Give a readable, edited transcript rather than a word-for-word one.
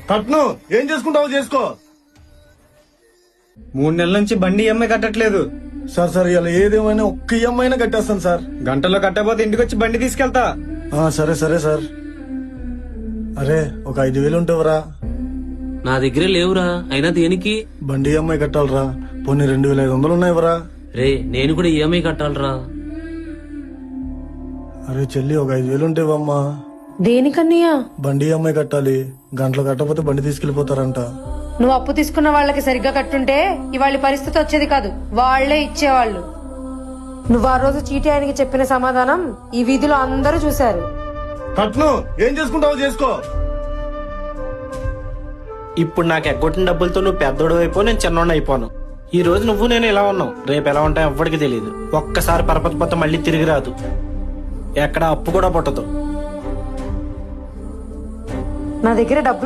కట్ను ఏం చేసుకుంటావో చేసుకో. 3 నెలల నుంచి బండి ఈఎంఐ కట్టట్లేదు. సార్ ఇలా ఏదేమైనా ఒక్క ఈఎంఐ అయినా కట్టేస్తాను సార్. గంటలో కట్టకపోతే ఇంటికి వచ్చి బండి తీసుకెళ్తా. సరే సార్. అరే ఒక 5,000 ఉంటేవరా? నా దగ్గర లేవురా. అయినా దేనికి? బండి ఈఎంఐ కట్టాలరా. పోనీ 2,500 ఉన్నాయివరా? రే నేను కూడా ఈఎంఐ కట్టాలరా. అరే చెల్లి ఒక 5,000 ఉంటేవమ్మా. దేనికన్నయ్యా? బండి ఈఎంఐ కట్టాలి. గంటలో కట్టకపోతే బండి తీసుకెళ్లిపోతారంట. నువ్వు అప్పు తీసుకున్న వాళ్ళకి సరిగ్గా కట్టుంటే ఇవాళ పరిస్థితి వచ్చేది కాదు, వాళ్లే ఇచ్చేవాళ్ళు. నువ్వు ఆ రోజు చీటీ ఆయనకి చెప్పిన సమాధానం ఈ వీధిలో అందరూ చూశారు. కట్ను ఏం చేసుకుంటావో చేసుకో. ఇప్పుడు నాకు ఎగ్గొట్టిన డబ్బులతో నువ్వు పెద్దోడు అయిపో, నేను చిన్నోడు అయిపోను. ఈ రోజు నువ్వు నేను ఇలా ఉన్నావు, రేపు ఎలా ఉంటాయో ఎవ్వడికి తెలియదు. ఒక్కసారి పరపతి పోతే మళ్ళీ తిరిగి రాదు. ఎక్కడ అప్పు కూడా పుట్టదు. నా దగ్గర డబ్బు